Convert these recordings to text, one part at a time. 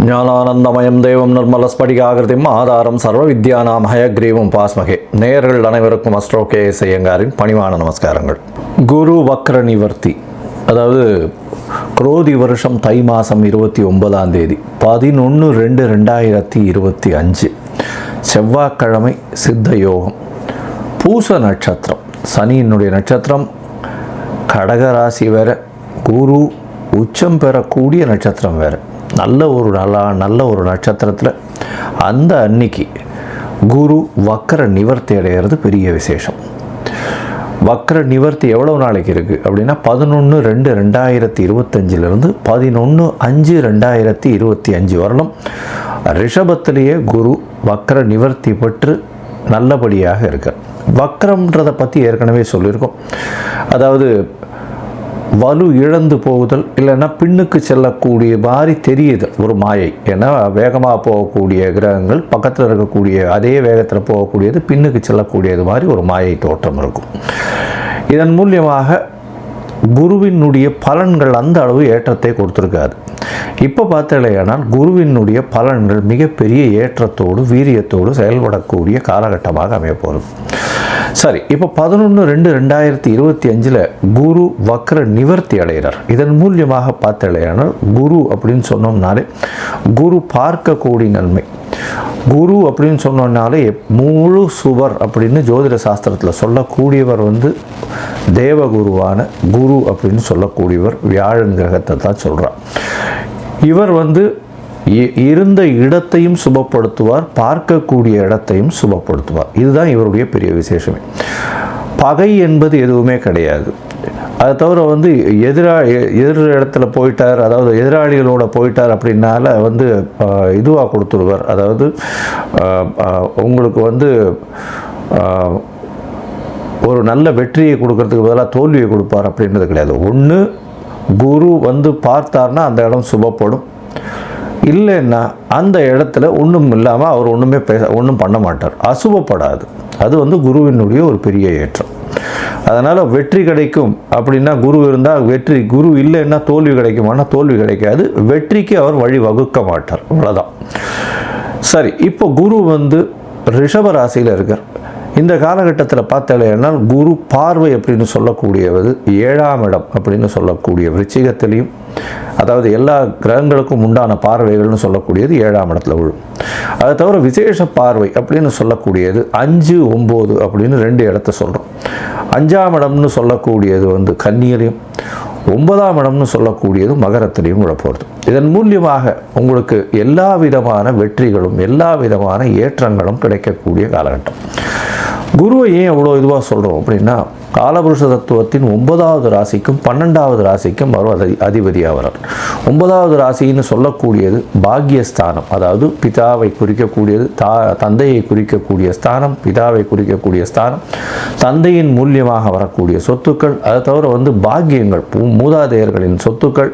ஞானானந்தமயம் தேவம் நிர்மலஸ்படிகாகிருதிம் ஆதாரம் சர்வ வித்யானாம் ஹயக்ரீவம் பாஸ்மகே. நேயர்கள் அனைவருக்கும் அஸ்ட்ரோ கே.எஸ். ஐயங்காரின் பணிவான நமஸ்காரங்கள். குரு வக்ர நிவர்த்தி, அதாவது குரோதி வருஷம் தை மாதம் 29ஆம் தேதி 11/2/2025 செவ்வாய்க்கிழமை, சித்த யோகம், பூச நட்சத்திரம், சனியினுடைய நட்சத்திரம், கடகராசி வேற, குரு உச்சம் பெறக்கூடிய நட்சத்திரம் வேறு. நல்ல ஒரு நட்சத்திரத்தில் அந்த அன்னைக்கு குரு வக்ர நிவர்த்தி அடைகிறது பெரிய விசேஷம். வக்ர நிவர்த்தி எவ்வளோ நாளைக்கு இருக்குது அப்படின்னா 11/2/2025 11/5/2025 வரலும் ரிஷபத்திலேயே குரு வக்ர நிவர்த்தி பெற்று நல்லபடியாக இருக்கார். வக்ரம்ன்றதை பற்றி ஏற்கனவே சொல்லியிருக்கோம். அதாவது வலு இழந்து போகுதல், இல்லைன்னா பின்னுக்கு செல்லக்கூடிய மாதிரி தெரியுது ஒரு மாயை. ஏன்னா வேகமாக போகக்கூடிய கிரகங்கள் பக்கத்தில் இருக்கக்கூடிய அதே வேகத்தில் போகக்கூடியது பின்னுக்கு செல்லக்கூடியது மாதிரி ஒரு மாயை தோற்றம் இருக்கும். இதன் மூலியமாக குருவினுடைய பலன்கள் அந்த அளவு ஏற்றத்தை கொடுத்துருக்காது. இப்போ பார்த்தலையானால் குருவினுடைய பலன்கள் மிகப்பெரிய ஏற்றத்தோடு வீரியத்தோடு செயல்படக்கூடிய காலகட்டமாக அமையப்போகிறது. சரி, இப்போ 11/2/2025 குரு வக்ர நிவர்த்தி அடைகிறார். இதன் மூலியமாக பார்த்தலையானால் குரு அப்படின்னு சொன்னோம்னாலே குரு பார்க்கக்கூடிய நன்மை. குரு அப்படின்னு சொன்னோம்னாலே முழு சுவர் அப்படின்னு ஜோதிட சாஸ்திரத்தில் சொல்லக்கூடியவர் தேவகுருவான குரு அப்படின்னு சொல்லக்கூடியவர் வியாழன் கிரகத்தை தான் சொல்கிறார். இவர் இருந்த இடத்தையும் சுபப்படுத்துவார், பார்க்கக்கூடிய இடத்தையும் சுபப்படுத்துவார். இதுதான் இவருடைய பெரிய விசேஷமே. பகை என்பது எதுவுமே கிடையாது. அதை தவிர எதிர் இடத்துல போயிட்டார், அதாவது எதிராளிகளோட போயிட்டார் அப்படின்னால இதுவாக கொடுத்துருவார். அதாவது உங்களுக்கு ஒரு நல்ல வெற்றியை கொடுக்கறதுக்கு பதிலாக தோல்வியை கொடுப்பார் அப்படின்றது கிடையாது. ஒன்று குரு பார்த்தார்னா அந்த இடம் சுபப்படும், இல்லைன்னா அந்த இடத்துல ஒன்றும் இல்லாமல் அவர் ஒன்றும் பண்ண மாட்டார், அசுபப்படாது. அது குருவினுடைய ஒரு பெரிய ஏற்றம். அதனால் வெற்றி கிடைக்கும் அப்படின்னா குரு இருந்தால் வெற்றி, குரு இல்லைன்னா தோல்வி கிடைக்குமானா தோல்வி கிடைக்காது. வெற்றிக்கு அவர் வழி வகுக்க மாட்டார், அவ்வளோதான். சரி, இப்போ குரு ரிஷப ராசியில் இருக்கார். இந்த காலகட்டத்தில் பார்த்தாலேனால் குரு பார்வை அப்படின்னு சொல்லக்கூடியது 7ஆம் இடம் அப்படின்னு சொல்லக்கூடிய விருச்சிகத்திலையும், அதாவது எல்லா கிரகங்களுக்கும் உண்டான பார்வைகள்னு சொல்லக்கூடியது 7ஆம் இடத்துல விழும். அதை தவிர விசேஷ பார்வை அப்படின்னு சொல்லக்கூடியது 5, 9 அப்படின்னு 2 இடத்த சொல்கிறோம். 5ஆம் இடம்னு சொல்லக்கூடியது கன்னியிலையும், 9ஆம் இடம்னு சொல்லக்கூடியது மகரத்திலையும் விழப்போகிறது. இதன் மூலியமாக உங்களுக்கு எல்லா விதமான வெற்றிகளும் எல்லா விதமான ஏற்றங்களும் கிடைக்கக்கூடிய காலகட்டம். குருவை ஏன் எவ்வளோ இதுவாக சொல்கிறோம் அப்படின்னா, காலபுருஷ தத்துவத்தின் 9வது ராசிக்கும் 12வது ராசிக்கும் அவர் அதிபதியாக வரார். 9வது ராசின்னு சொல்லக்கூடியது பாக்யஸ்தானம், அதாவது பிதாவை குறிக்கக்கூடியது, தந்தையை குறிக்கக்கூடிய ஸ்தானம், பிதாவை குறிக்கக்கூடிய ஸ்தானம், தந்தையின் மூலியமாக வரக்கூடிய சொத்துக்கள், அதை தவிர பாக்கியங்கள், மூதாதையர்களின் சொத்துக்கள்,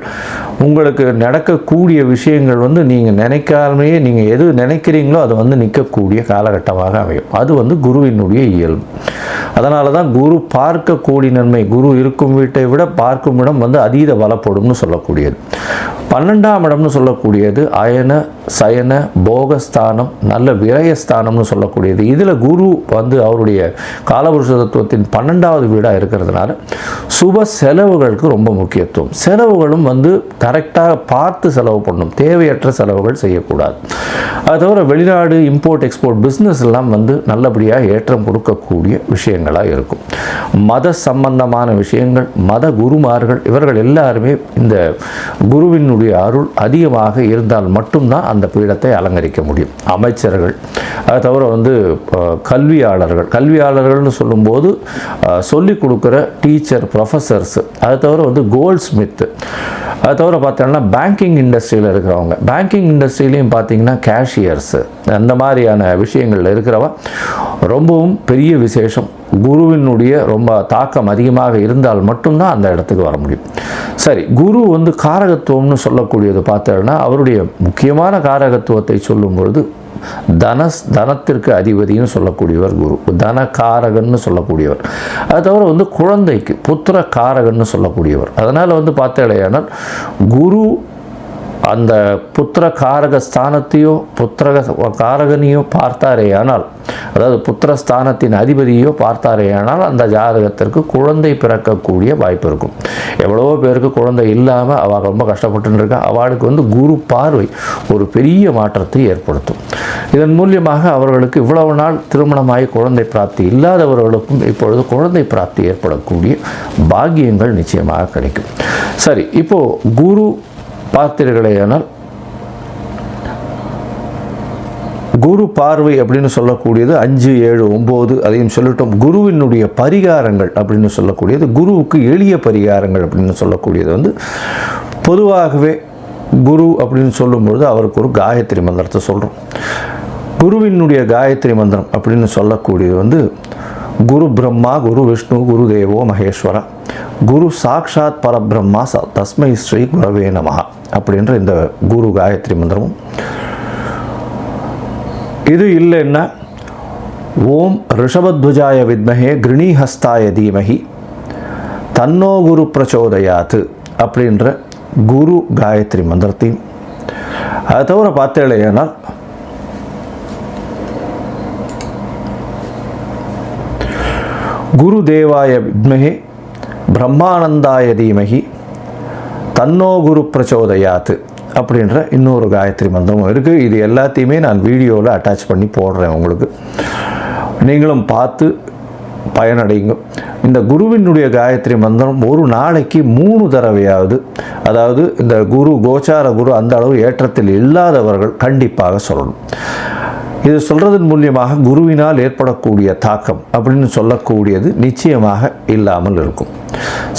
உங்களுக்கு நடக்கக்கூடிய விஷயங்கள் நீங்கள் நினைக்காமலே நீங்கள் எது நினைக்கிறீங்களோ அது நிற்கக்கூடிய காலகட்டமாக அமையும். அது குருவினுடைய இயல்பு. அதனால தான் குரு பார்க்கக்கூடிய நன்மை, குரு இருக்கும் வீட்டை விட பார்க்கும் இடம் அதீத பலப்படும்னு சொல்லக்கூடியது. 12ஆம் இடம்னு சொல்லக்கூடியது அயன சயன போகஸ்தானம், நல்ல விரயஸ்தானம்னு சொல்லக்கூடியது. இதில் குரு அவருடைய காலபுருஷ தத்துவத்தின் 12வது வீடாக இருக்கிறதுனால சுப செலவுகளுக்கு ரொம்ப முக்கியத்துவம். செலவுகளும் கரெக்டாக பார்த்து செலவு பண்ணணும், தேவையற்ற செலவுகள் செய்யக்கூடாது. அது தவிர வெளிநாடு இம்போர்ட் எக்ஸ்போர்ட் பிஸ்னஸ் எல்லாம் நல்லபடியாக ஏற்றம் கொடுக்கக்கூடிய விஷயங்களாக இருக்கும். மத சம்பந்தமான விஷயங்கள், மத குருமார்கள் இவர்கள் எல்லாருமே இந்த குருவினுடைய அருள் அதிகமாக இருந்தால் மட்டும்தான் அந்த பீடத்தை அலங்கரிக்க முடியும். அமைச்சர்கள், அதை தவிர கல்வியாளர்கள்னு சொல்லும்போது சொல்லிக் கொடுக்குற டீச்சர், ப்ரொஃபஸர்ஸ், அதை தவிர கோல்ட் ஸ்மித்து, அதை தவிர பார்த்தோம்னா பேங்கிங் இண்டஸ்ட்ரியில் இருக்கிறவங்க, பேங்கிங் இண்டஸ்ட்ரியிலையும் பார்த்தீங்கன்னா கேஷியர்ஸு, அந்த மாதிரியான விஷயங்களில் இருக்கிறவ ரொம்பவும் பெரிய விசேஷம். குருவினுடைய ரொம்ப தாக்கம் அதிகமாக இருந்தால் மட்டும்தான் அந்த இடத்துக்கு வர முடியும். சரி, குரு காரகத்துவம்னு சொல்லக்கூடியது பார்த்தோன்னா அவருடைய முக்கியமான காரகத்துவத்தை சொல்லும் பொழுது தனத்திற்கு அதிபதினு சொல்லக்கூடியவர் குரு, தனகாரகன்னு சொல்லக்கூடியவர். அது தவிர குழந்தைக்கு புத்திர காரகன்னு சொல்லக்கூடியவர். அதனால் பார்த்தேனால் குரு அந்த புத்திர காரக ஸ்தானத்தையோ காரகனையோ பார்த்தாரே ஆனால், அதாவது புத்திரஸ்தானத்தின் அதிபதியோ பார்த்தாரே ஆனால் அந்த ஜாதகத்திற்கு குழந்தை பிறக்கக்கூடிய வாய்ப்பு இருக்கும். எவ்வளவோ பேருக்கு குழந்தை இல்லாமல் அவள் ரொம்ப கஷ்டப்பட்டு இருக்கா. அவளுக்கு குரு பார்வை ஒரு பெரிய மாற்றத்தை ஏற்படுத்தும். இதன் மூலியமாக அவர்களுக்கு இவ்வளவு நாள் திருமணமாகி குழந்தை பிராப்தி இல்லாதவர்களுக்கும் இப்பொழுது குழந்தை பிராப்தி ஏற்படக்கூடிய பாக்கியங்கள் நிச்சயமாக கிடைக்கும். சரி, இப்போது குரு பார்த்தீர்களேயானால், குரு பார்வை அப்படின்னு சொல்லக்கூடியது 5, 7, 9 அதையும் சொல்லிட்டோம். குருவினுடைய பரிகாரங்கள் அப்படின்னு சொல்லக்கூடியது, குருவுக்கு எளிய பரிகாரங்கள் அப்படின்னு சொல்லக்கூடியது பொதுவாகவே குரு அப்படின்னு சொல்லும்பொழுது அவருக்கு ஒரு காயத்ரி மந்திரத்தை சொல்கிறோம். குருவினுடைய காயத்ரி மந்திரம் அப்படின்னு சொல்லக்கூடியது குரு பிரம்மா குரு விஷ்ணு குரு தேவோ மகேஸ்வரா குரு சாக்ஷாத் பரபிரம்மா தஸ்மை ஸ்ரீ குரவே நமஹ அப்படின்ற இந்த குரு காயத்ரி மந்திரமும், இது இல்லைன்னா ஓம் ரிஷபத்வஜாய வித்மஹே கிருணிஹஸ்தாய தீமஹி தன்னோ குரு பிரச்சோதயாத்து அப்படின்ற குரு காயத்ரி மந்திரத்தையும், அதை தவிர பார்த்தேனால் குரு தேவாய வித்மஹே பிரம்மானந்தாய தீமஹி தன்னோ குரு பிரச்சோதயாத்து அப்படின்ற இன்னொரு காயத்ரி மந்திரமும் இருக்குது. இது எல்லாத்தையுமே நான் வீடியோவில் அட்டாச் பண்ணி போடுறேன். உங்களுக்கு நீங்களும் பார்த்து பயனடைங்க. இந்த குருவினுடைய காயத்ரி மந்திரம் ஒரு நாளைக்கு 3 தடவையாவது, அதாவது இந்த குரு கோச்சார குரு அந்த அளவு ஏற்றத்தில் இல்லாதவர்கள் கண்டிப்பாக சொல்லணும். இது சொல்கிறதன் மூலியமாக குருவினால் ஏற்படக்கூடிய தாக்கம் அப்படின்னு சொல்லக்கூடியது நிச்சயமாக இல்லாமல் இருக்கும்.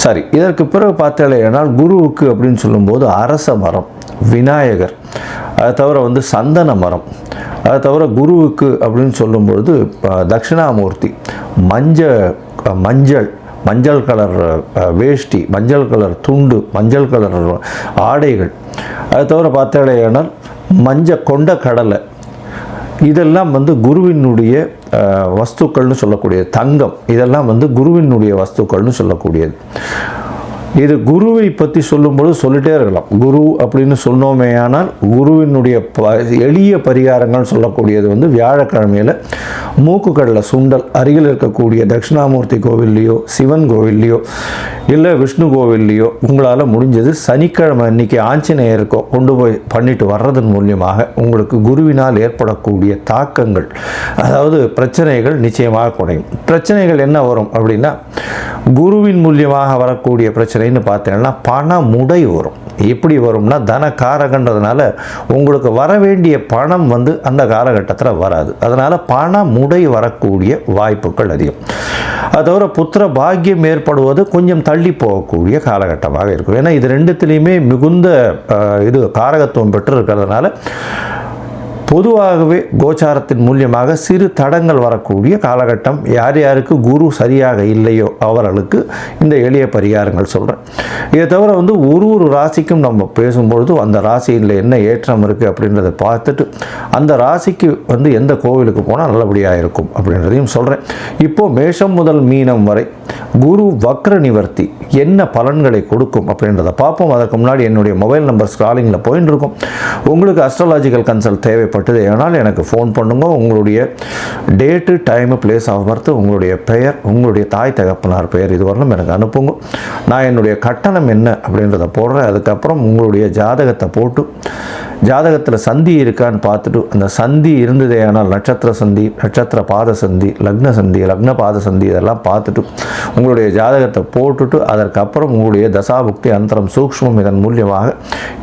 சரி, இதற்கு பிறகு பார்த்தேனால் குருவுக்கு அப்படின்னு சொல்லும்போது அரச மரம், விநாயகர், அதை தவிர சந்தன மரம், அதை தவிர குருவுக்கு அப்படின்னு சொல்லும்பொழுது தட்சிணாமூர்த்தி, மஞ்சள் கலர் வேஷ்டி, மஞ்சள் கலர் துண்டு, மஞ்சள் கலர் ஆடைகள், அதை தவிர பார்த்தேனால் கொண்ட கடலை, இதெல்லாம் குருவினுடைய வஸ்துக்கள்னு சொல்லக்கூடியது. தங்கம், இதெல்லாம் குருவினுடைய வஸ்துக்கள்னு சொல்லக்கூடியது. இது குருவை பற்றி சொல்லும்பொழுது சொல்லிட்டே இருக்கலாம். குரு அப்படின்னு சொன்னோமே ஆனால் குருவினுடைய எளிய பரிகாரங்கள் சொல்லக்கூடியது வியாழக்கிழமையில் மூக்குக்கடலை சுண்டல் அருகில் இருக்கக்கூடிய தட்சிணாமூர்த்தி கோவில்லையோ சிவன் கோவில்லையோ இல்லை விஷ்ணு கோவில்லையோ உங்களால் முடிஞ்சது சனிக்கிழமை அன்னைக்கு ஆஞ்சநேயருக்கோ கொண்டு போய் பண்ணிட்டு வர்றதன் மூலியமாக உங்களுக்கு குருவினால் ஏற்படக்கூடிய தாக்கங்கள், அதாவது பிரச்சனைகள் நிச்சயமாக குறையும். பிரச்சனைகள் என்ன வரும் அப்படின்னா, குருவின் மூலியமாக வரக்கூடிய பிரச்சனைன்னு பார்த்தீங்கன்னா பண முடை வரும். எப்படி வரும்னா, தன காரகன்றதுனால உங்களுக்கு வர வேண்டிய பணம் அந்த காலகட்டத்தில் வராது. அதனால் பண முடை வரக்கூடிய வாய்ப்புகள் அதிகம். அது தவிர புத்திர பாக்கியம் ஏற்படுவது கொஞ்சம் தள்ளி போகக்கூடிய காலகட்டமாக இருக்கும். ஏன்னா இது ரெண்டுத்திலையுமே மிகுந்த காரகத்துவம் பெற்று இருக்கிறதுனால பொதுவாகவே கோச்சாரத்தின் மூலியமாக சிறு தடங்கள் வரக்கூடிய காலகட்டம். யார் யாருக்கு குரு சரியாக இல்லையோ அவர்களுக்கு இந்த எளிய பரிகாரங்கள் சொல்கிறேன். இதை தவிர ஒரு ராசிக்கும் நம்ம பேசும்பொழுது அந்த ராசியில் என்ன ஏற்றம் இருக்குது அப்படின்றத பார்த்துட்டு அந்த ராசிக்கு எந்த கோவிலுக்கு போனால் நல்லபடியாக இருக்கும் அப்படின்றதையும் சொல்கிறேன். இப்போது மேஷம் முதல் மீனம் வரை குரு வக்ர நிவர்த்தி என்ன பலன்களை கொடுக்கும் அப்படின்றத பார்ப்போம். அதற்கு முன்னாடி என்னுடைய மொபைல் நம்பர் ஸ்க்ராலிங்கில் போயின்னு இருக்கும். உங்களுக்கு அஸ்ட்ராலாஜிக்கல் கன்சல்ட் தேவைப்பட்டது ஆனால் எனக்கு ஃபோன் பண்ணுங்க. உங்களுடைய date, time, place of birth, உங்களுடைய பெயர், உங்களுடைய தாய் தகப்பனார் பெயர் இதுவரையும் எனக்கு அனுப்புங்க. நான் என்னுடைய கட்டணம் என்ன அப்படின்றத போடுறேன். அதுக்கப்புறம் உங்களுடைய ஜாதகத்தை போட்டு ஜாதகத்தில் சந்தி இருக்கான்னு பார்த்துட்டு, அந்த சந்தி இருந்ததே ஆனால் நட்சத்திர சந்தி, நட்சத்திர பாத சந்தி, லக்ன சந்தி, லக்ன பாத சந்தி இதெல்லாம் பார்த்துட்டு உங்களுடைய ஜாதகத்தை போட்டுட்டு அதற்கப்புறம் உங்களுடைய தசாபுக்தி அந்தரம் சூக்ஷ்மம் இதன் மூலியமாக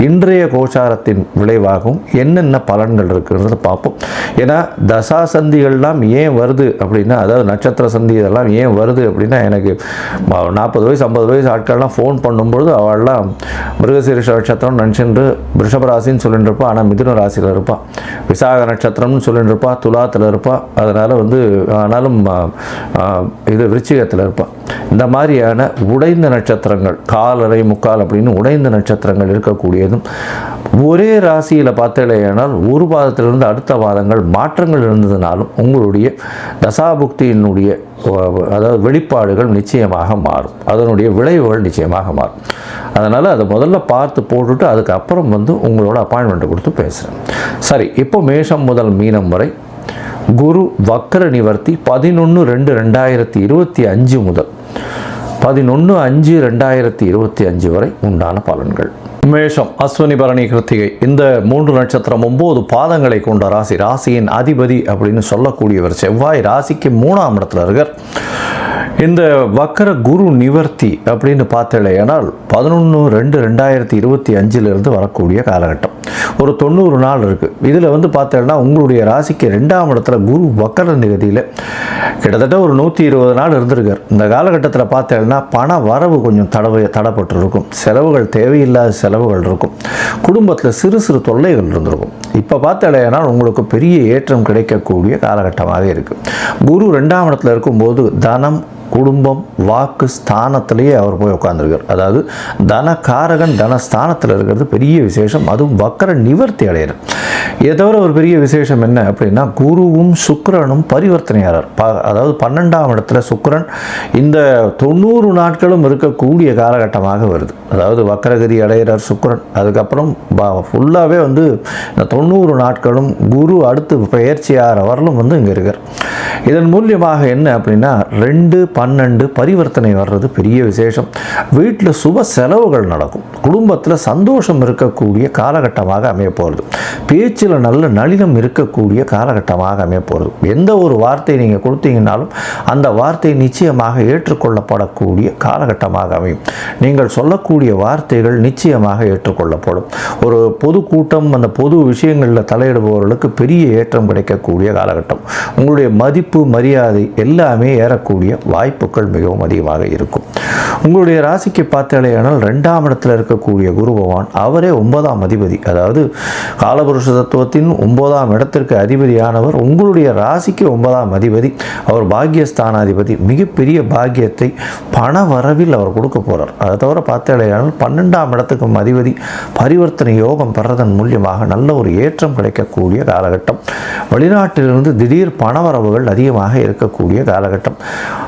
இன்றைய கோச்சாரத்தின் விளைவாகவும் என்னென்ன பலன்கள் இருக்குன்றதை பார்ப்போம். ஏன்னா தசா சந்திகள்லாம் ஏன் வருது அப்படின்னா, அதாவது நட்சத்திர சந்தி இதெல்லாம் ஏன் வருது அப்படின்னா, எனக்கு 40 வயசு 50 வயசு ஆட்கள்லாம் ஃபோன் பண்ணும்பொழுது அவள்லாம் மிருகசீரிஷ நட்சத்திரம் நினச்சிட்டு ரிஷபராசின்னு சொல்லிட்டு இருப்பா, ஆனால் மிதுன ராசியில் இருப்பாள். விசாக நட்சத்திரம்னு சொல்லிட்டு இருப்பா, துலாத்தில் இருப்பாள். அதனால் ஆனாலும் இது விருச்சிகத்தில் இருப்பாள். இந்த மாதிரியான உடைந்த நட்சத்திரங்கள், கால் அரை முக்கால் அப்படின்னு உடைந்த நட்சத்திரங்கள் இருக்கக்கூடியதும் ஒரே ராசியில் பார்த்தேனால் ஒரு பாதத்திலிருந்து அடுத்த பாதங்கள் மாற்றங்கள் இருந்ததுனாலும் உங்களுடைய தசாபுக்தியினுடைய அதாவது வெளிப்பாடுகள் நிச்சயமாக மாறும், அதனுடைய விளைவுகள் நிச்சயமாக மாறும். அதனால் அதை முதல்ல பார்த்து போட்டுட்டு அதுக்கப்புறம் உங்களோட அப்பாயின்மெண்ட் கொடுத்து பேசுகிறேன். சரி, இப்போ மேஷம் முதல் மீனம் வரை குரு வக்ர நிவர்த்தி 11/2/2025 முதல் 11/5/2025 வரை உண்டான பலன்கள். மேஷம், அஸ்வினி, பரணி, கிருத்திகை இந்த 3 நட்சத்திரம் 9 பாதங்களை கொண்ட ராசி. ராசியின் அதிபதி அப்படின்னு சொல்லக்கூடியவர் செவ்வாய் ராசிக்கு 3ஆம் இடத்துல இருக்கார். இந்த வக்கர குரு நிவர்த்தி அப்படின்னு பார்த்தேனால் 11/2/2025 வரக்கூடிய காலகட்டம். ஒரு 90 நாள் இருக்குது. இதில் பார்த்தேன்னா உங்களுடைய ராசிக்கு 2ஆம் இடத்துல குரு வக்கர நிகதியில் கிட்டத்தட்ட ஒரு 120 நாள் இருந்திருக்கார். இந்த காலகட்டத்தில் பார்த்தேன்னா பண வரவு கொஞ்சம் தடைப்பட்டு இருக்கும், செலவுகள் தேவையில்லாத செலவுகள் இருக்கும், குடும்பத்தில் சிறு சிறு தொல்லைகள் இருந்திருக்கும். இப்போ பார்த்தேன்னா உங்களுக்கு பெரிய ஏற்றம் கிடைக்கக்கூடிய காலகட்டமாக இருக்குது. குரு 2ஆம் இடத்துல இருக்கும்போது தனம், குடும்பம், வாக்கு ஸ்தானத்திலேயே அவர் போய் உட்கார்ந்துருக்கார். அதாவது தனகாரகன் தனஸ்தானத்தில் இருக்கிறது பெரிய விசேஷம். அதுவும் வக்கர நிவர்த்தி அடைகிறார். இதை தவிர ஒரு பெரிய விசேஷம் என்ன அப்படின்னா குருவும் சுக்கிரனும் பரிவர்த்தனையாளர். அதாவது 12ஆம் இடத்துல சுக்கிரன் இந்த 90 நாட்களும் இருக்கக்கூடிய காலகட்டமாக வருது. அதாவது வக்கரகதி அடைகிறார் சுக்கிரன். அதுக்கப்புறம் ஃபுல்லாகவே இந்த 90 நாட்களும் குரு அடுத்து பயிற்சியாகிற வரலும் இங்கே இருக்கார். இதன் மூலியமாக என்ன அப்படின்னா 2/12 பரிவர்த்தனை வர்றது பெரிய விசேஷம். வீட்டில் சுப செலவுகள் நடக்கும், குடும்பத்தில் சந்தோஷம் இருக்கக்கூடிய காலகட்டமாக அமைய போகிறது. பேச்சில் நல்ல நளினம் இருக்கக்கூடிய காலகட்டமாக அமைய போகிறது. எந்த ஒரு வார்த்தை நீங்கள் கொடுத்தீங்கன்னாலும் அந்த வார்த்தை நிச்சயமாக ஏற்றுக்கொள்ளப்படக்கூடிய காலகட்டமாக அமையும். நீங்கள் சொல்லக்கூடிய வார்த்தைகள் நிச்சயமாக ஏற்றுக்கொள்ளப்படும். ஒரு பொது கூட்டம், அந்த பொது விஷயங்களில் தலையிடுபவர்களுக்கு பெரிய ஏற்றம் கிடைக்கக்கூடிய காலகட்டம். உங்களுடைய மதிப்பு, மரியாதை எல்லாமே ஏறக்கூடிய வாய்ப்புகள் மிகவும் அதிகமாக இருக்கும். உங்களுடைய ராசிக்கு பார்த்தாலேயானால் 2ஆம் இடத்தில் இருக்கக்கூடிய குரு பகவான் அவரே 9ஆம் அதிபதி. அதாவது காலபுருஷ தத்துவத்தின் 9ஆம் இடத்திற்கு அதிபதியானவர் உங்களுடைய ராசிக்கு 9ஆம் அதிபதி. அவர் பாக்கியஸ்தானாதிபதி. மிகப்பெரிய பாக்கியத்தை பண வரவில் அவர் கொடுக்க போகிறார். அதை தவிர பார்த்தாலேயானால் 12ஆம் இடத்துக்கும் அதிபதி பரிவர்த்தனை யோகம் பெறதன் மூலியமாக நல்ல ஒரு ஏற்றம் கிடைக்கக்கூடிய காலகட்டம். வெளிநாட்டிலிருந்து திடீர் பணவரவுகள் அதிகமாக இருக்கக்கூடிய காலகட்டம்.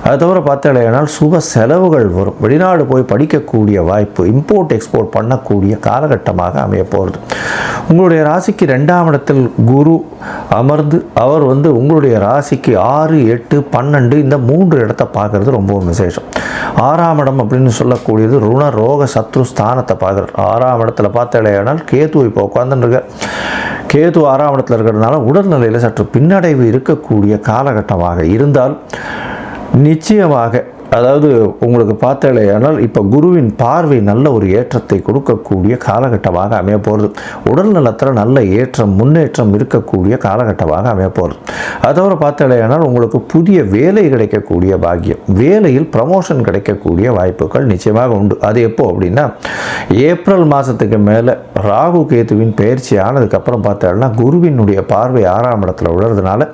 அதை தவிர பார்த்தாலேயானால் சுப செலவுகள் வரும். வெளிநாடு போய் படிக்கக்கூடிய வாய்ப்பு, இம்போர்ட் எக்ஸ்போர்ட் பண்ணக்கூடிய காலகட்டமாக அமைய போகிறது. உங்களுடைய ராசிக்கு 2ஆம் இடத்தில் குரு அமர்ந்து அவர் உங்களுடைய ராசிக்கு 6, 8, 12 இந்த 3 இடத்தை பார்க்கறது ரொம்பவும் விசேஷம். 6ஆம் இடம் அப்படின்னு சொல்லக்கூடியது ருண ரோக சத்ரு ஸ்தானத்தை பார்க்குறார். 6ஆம் இடத்துல பார்த்தாலேயானால் கேது இப்போ உட்காந்துருக்க. கேது 6ஆம் இடத்துல இருக்கிறதுனால உடல்நிலையில் சற்று பின்னடைவு இருக்கக்கூடிய காலகட்டமாக இருந்தால் நிச்சயமாக, அதாவது உங்களுக்கு பார்த்தாலேயானால் இப்போ குருவின் பார்வை நல்ல ஒரு ஏற்றத்தை கொடுக்கக்கூடிய காலகட்டமாக அமைய போகிறது. உடல் நலத்தில் நல்ல ஏற்றம், முன்னேற்றம் இருக்கக்கூடிய காலகட்டமாக அமைய போகிறது. அதோட பார்த்தாலேயானால் உங்களுக்கு புதிய வேலை கிடைக்கக்கூடிய பாக்கியம், வேலையில் ப்ரமோஷன் கிடைக்கக்கூடிய வாய்ப்புகள் நிச்சயமாக உண்டு. அது எப்போ அப்படின்னா ஏப்ரல் மாதத்துக்கு மேலே ராகு கேதுவின் பயிற்சி ஆனதுக்கப்புறம் பார்த்தாலும் குருவினுடைய பார்வை 6ஆம் இடத்துல விழுறதுனால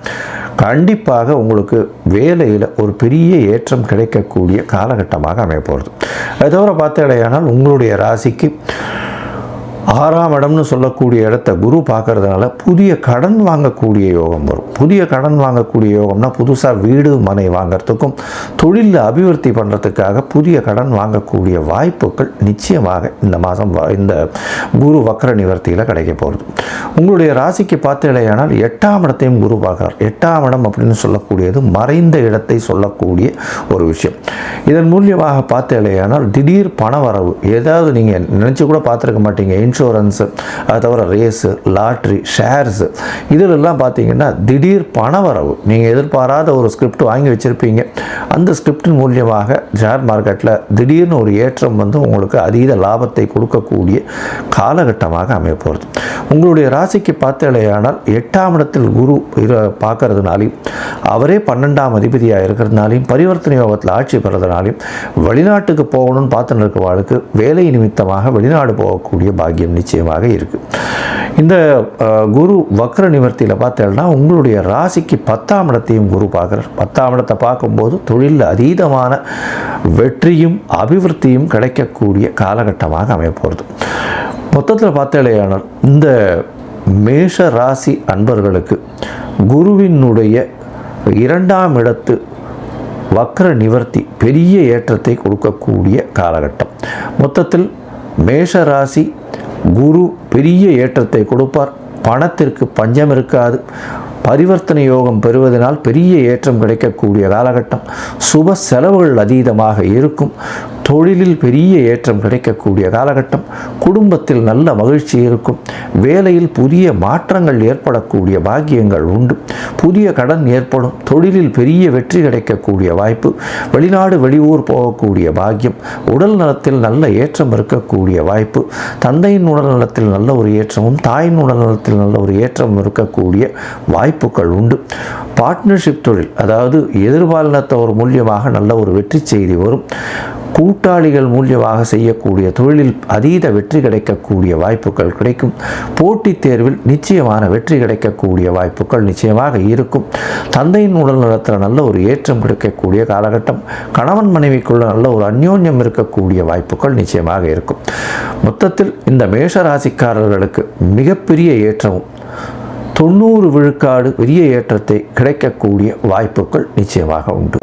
கண்டிப்பாக உங்களுக்கு வேலையில் ஒரு பெரிய ஏற்றம் கிடைக்கக்கூடிய காலகட்டமாக அமைய போகிறது. அது தவிர பார்த்தாலேயானால் உங்களுடைய ராசிக்கு 6ஆம் இடம்னு சொல்லக்கூடிய இடத்த குரு பார்க்கறதுனால புதிய கடன் வாங்கக்கூடிய யோகம் வரும். புதிய கடன் வாங்கக்கூடிய யோகம்னா புதுசாக வீடு மனை வாங்கிறதுக்கும் தொழிலில் அபிவிருத்தி பண்ணுறதுக்காக புதிய கடன் வாங்கக்கூடிய வாய்ப்புகள் நிச்சயமாக இந்த மாதம் இந்த குரு வக்ர நிவர்த்தியில் கிடைக்க போகிறது. உங்களுடைய ராசிக்கு பார்த்தாலேயானால் 8ஆம் இடத்தையும் குரு பார்க்குறார். 8ஆம் இடம் அப்படின்னு சொல்லக்கூடியது மறைந்த இடத்தை சொல்லக்கூடிய ஒரு விஷயம். இதன் மூலியமாக பார்த்தாலேயானால் திடீர் பண வரவு, ஏதாவது நீங்கள் நினச்சி கூட பார்த்துருக்க மாட்டீங்க. இன்சூரன்ஸு, அது தவிர ரேஸு, லாட்ரி, ஷேர்ஸு இதிலெல்லாம் பார்த்தீங்கன்னா திடீர் பண வரவு. நீங்கள் எதிர்பாராத ஒரு ஸ்கிரிப்ட் வாங்கி வச்சுருப்பீங்க. அந்த ஸ்கிரிப்டின் மூலியமாக ஷேர் மார்க்கெட்டில் திடீர்னு ஒரு ஏற்றம் உங்களுக்கு அதீத லாபத்தை கொடுக்கக்கூடிய காலகட்டமாக அமைய போகிறது. உங்களுடைய ராசிக்கு பார்த்தாலேயானால் 8ஆம் இடத்தில் குரு பார்க்கறதுனாலையும் அவரே 12ஆம் அதிபதியாக இருக்கிறதுனாலையும் பரிவர்த்தனை யோகத்தில் ஆட்சி பெறதுனாலையும் வெளிநாட்டுக்கு போகணும்னு பார்த்துன்னு இருக்கவாளுக்கு வேலை நிமித்தமாக வெளிநாடு போகக்கூடிய பாக்கியம் நிச்சயமாக இருக்குது. இந்த குரு வக்ர நிவர்த்தியில் பார்த்தேன்னா உங்களுடைய ராசிக்கு 10ஆம் இடத்தையும் குரு பார்க்குறார். 10ஆம் இடத்தை பார்க்கும்போது தொழிலில் அதீதமான வெற்றியும் அபிவிருத்தியும் கிடைக்கக்கூடிய காலகட்டமாக அமைய போகிறது. மொத்தத்தில் பார்த்தாலேயானால் இந்த மேஷ ராசி அன்பர்களுக்கு குருவினுடைய 2ஆம் இடத்து வக்ர நிவர்த்தி பெரிய ஏற்றத்தை கொடுக்கக்கூடிய காலகட்டம். மொத்தத்தில் மேஷ ராசி குரு பெரிய ஏற்றத்தை கொடுப்பார். பணத்திற்கு பஞ்சம் இருக்காது. பரிவர்த்தனை யோகம் பெறுவதனால் பெரிய ஏற்றம் கிடைக்கக்கூடிய காலகட்டம். சுப செலவுகள் அதீதமாக இருக்கும். தொழிலில் பெரிய ஏற்றம் கிடைக்கக்கூடிய காலகட்டம். குடும்பத்தில் நல்ல மகிழ்ச்சி இருக்கும். வேலையில் புதிய மாற்றங்கள் ஏற்படக்கூடிய பாக்கியங்கள் உண்டு. புதிய கடன் ஏற்படும். தொழிலில் பெரிய வெற்றி கிடைக்கக்கூடிய வாய்ப்பு. வெளிநாடு வெளியூர் போகக்கூடிய பாக்கியம். உடல் நலத்தில் நல்ல ஏற்றம் இருக்கக்கூடிய வாய்ப்பு. தந்தையின் உடல் நலத்தில் நல்ல ஒரு ஏற்றமும் தாயின் உடல் நலத்தில் நல்ல ஒரு ஏற்றமும் இருக்கக்கூடிய வாய்ப்புகள் உண்டு. பார்ட்னர்ஷிப் தொழில், அதாவது எதிர்பாலினத்தவர் மூலியமாக நல்ல ஒரு வெற்றி செய்தி வரும். கூட்டாளிகள் மூலியமாக செய்யக்கூடிய தொழிலில் அதீத வெற்றி கிடைக்கக்கூடிய வாய்ப்புகள் கிடைக்கும். போட்டித் தேர்வில் நிச்சயமான வெற்றி கிடைக்கக்கூடிய வாய்ப்புகள் நிச்சயமாக இருக்கும். தந்தையின் உடல் நலத்தில் நல்ல ஒரு ஏற்றம் கிடைக்கக்கூடிய காலகட்டம். கணவன் மனைவிக்குள்ள நல்ல ஒரு அந்யோன்யம் இருக்கக்கூடிய வாய்ப்புகள் நிச்சயமாக இருக்கும். மொத்தத்தில் இந்த மேஷராசிக்காரர்களுக்கு மிகப்பெரிய ஏற்றமும் 90 விழுக்காடு பெரிய ஏற்றத்தை கிடைக்கக்கூடிய வாய்ப்புகள் நிச்சயமாக உண்டு.